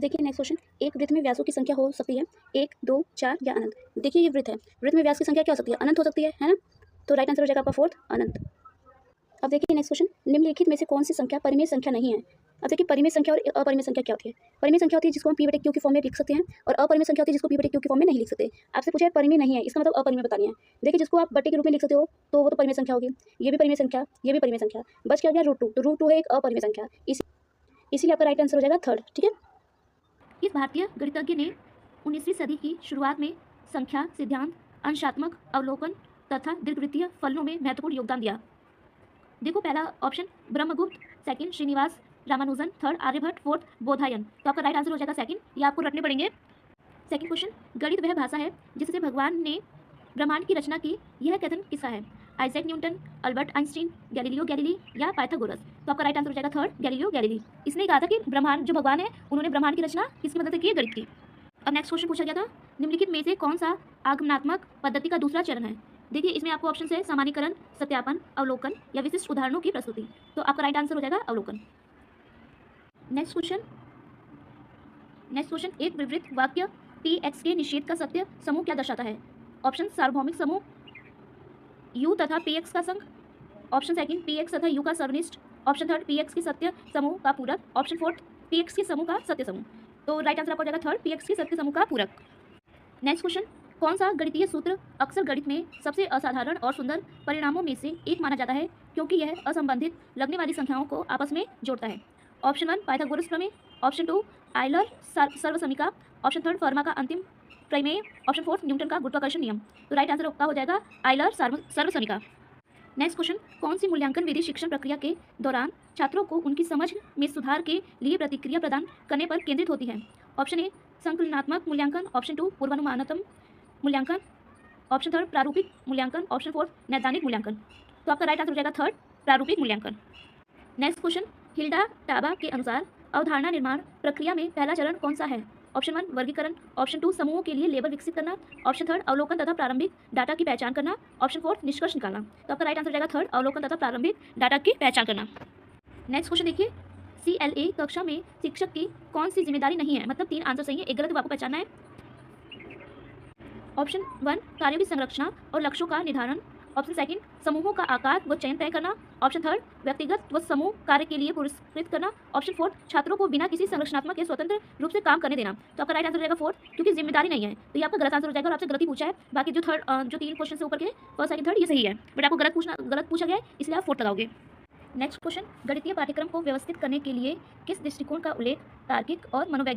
देखिए next question, एक वृत्त में व्यासों की संख्या हो सकती है 1, 2, 4 या अनंत। देखिए ये वृत्त है, वृत्त में व्यास की संख्या क्या हो सकती है, अनंत हो सकती है ना। तो राइट आंसर हो जाएगा आपका फोर्थ, अनंत। अब देखिए नेक्स्ट क्वेश्चन, निम्नलिखित में से कौन सी संख्या परिमेय संख्या नहीं है। अब देखिए परिमेय संख्या और अपरिमेय संख्या क्या होती है। परिमेय संख्या होती है जिसको हम p बटे q की फॉर्म में लिख सकते हैं, और अपरिमेय संख्या होती है जिसको p बटे q की फॉर्म में नहीं लिख सकते। आपसे पूछा है परिमेय नहीं है, इसका मतलब अपरिमेय बतानी है। देखिए जिसको आप बटे के रूप में लिख सकते हो तो वो तो परिमेय संख्या होगी, ये भी परिमेय संख्या, ये भी परिमेय संख्या। बच क्या गया √2, तो √2 है एक अपरिमेय संख्या, इसीलिए आपका राइट आंसर हो जाएगा थर्ड। ठीक है। इस भारतीय गणितज्ञ ने 19वीं सदी की शुरुआत में संख्या सिद्धांत, अंशात्मक अवलोकन तथा दीर्घवृत्तीय फलनों में महत्वपूर्ण योगदान दिया। देखो पहला option Brahmagupta, second Srinivasa Ramanujan, third Aryabhata, fourth Baudhayana. तो आपका राइट आंसर हो जाएगा सेकंड, ये आपको रटने पड़ेंगे। सेकंड क्वेश्चन, गणित वह भाषा है जिससे भगवान ने ब्रह्मांड की रचना की, यह कथन किसका है। Isaac Newton, Albert Einstein, Galileo Galilei या पाइथागोरस। तो आपका राइट आंसर हो जाएगा थर्ड, गैलीलियो गैलीली। इसने कहा था कि ब्रह्मांड जो भगवान है उन्होंने ब्रह्मांड की रचना किसकी मदद से की है, गणित की। अब नेक्स्ट क्वेश्चन पूछा गया था, निम्नलिखित में से कौन सा आगमनात्मक पद्धति का दूसरा चरण है। देखिए इसमें आपको ऑप्शन है सामान्यीकरण, सत्यापन, अवलोकन या विशिष्ट उदाहरणों की प्रस्तुति। तो आपका राइट आंसर हो जाएगा अवलोकन। नेक्स्ट क्वेश्चन, एक विवृत वाक्य Px के निषेध का सत्य समूह क्या दर्शाता है। ऑप्शन सार्वभौमिक समूह, U तथा Px का संघ, ऑप्शन सेकंड Px तथा U का सर्वनिष्ठ, ऑप्शन थर्ड Px के सत्य समूह का पूरक, ऑप्शन फोर्थ Px के समूह का सत्य समूह। तो राइट आंसर आपका हो जाएगा थर्ड, Px के सत्य समूह का पूरक। नेक्स्ट क्वेश्चन, कौन सा गणितीय सूत्र अक्सर गणित में सबसे असाधारण और सुंदर परिणामों में से एक माना जाता है क्योंकि यह असंबंधित लगने वाली संख्याओं को आपस में जोड़ता है। ऑप्शन 1 पाइथागोरस प्रमेय, ऑप्शन 2 आयलर सर्वसमीका, ऑप्शन थर्ड फर्मा का अंतिम प्रमेय, ऑप्शन फोर्थ न्यूटन का गुरुत्वाकर्षण नियम। तो राइट आंसर आपका हो जाएगा आयलर सर्वसमीका। नेक्स्ट क्वेश्चन, कौन सी मूल्यांकन विधि शिक्षण प्रक्रिया के दौरान छात्रों को उनकी समझ में सुधार के लिए प्रतिक्रिया प्रदान करने पर केंद्रित होती है। ऑप्शन ए संकलनात्मक मूल्यांकन, ऑप्शन 2 पूर्वानुमानात्मक मूल्यांकन, ऑप्शन थर्ड प्रारूपिक मूल्यांकन, ऑप्शन फोर्थ नैदानिक मूल्यांकन। तो आपका राइट आंसर हो जाएगा थर्ड, प्रारूपिक मूल्यांकन। नेक्स्ट क्वेश्चन, हिल्डा टाबा के अनुसार अवधारणा निर्माण प्रक्रिया में पहला चरण कौन सा है। ऑप्शन 1 वर्गीकरण, ऑप्शन 2 समूहों के लिए लेबल विकसित करना, ऑप्शन थर्ड अवलोकन तथा प्रारंभिक डाटा की पहचान करना, ऑप्शन फोर्थ निष्कर्ष निकालना। तो आपका राइट आंसर हो जाएगा थर्ड, अवलोकन तथा प्रारंभिक डाटा की पहचान करना। नेक्स्ट क्वेश्चन देखिए, CLA कक्षा में शिक्षक की कौन सी जिम्मेदारी नहीं है, मतलब 3 आंसर सही है, एक गलत आपको पहचानना है। ऑप्शन 1 कार्यों की संरचना और लक्ष्यों का निर्धारण, ऑप्शन सेकंड समूहों का आकार व चयन तय करना, ऑप्शन थर्ड व्यक्तिगत व समूह कार्य के लिए पुरस्कृत करना, ऑप्शन फोर्थ छात्रों को बिना किसी संरचनात्मक या स्वतंत्र रूप से काम करने देना। तो आपका राइट आंसर हो जाएगा फोर्थ, क्योंकि जिम्मेदारी नहीं है, तो ये आपका गलत आंसर हो जाएगा और आपसे गलती पूछा है। बाकी जो 3 क्वेश्चन से ऊपर के फर्स्ट सेकंड थर्ड ये सही है, बट आपको गलत पूछा गया है, इसलिए आप फोर्थ लगाओगे। नेक्स्ट क्वेश्चन, गणितीय पाठ्यक्रम को व्यवस्थित करने के लिए किस दृष्टिकोण का उल्लेख तार्किक और मनोवैज्ञानिक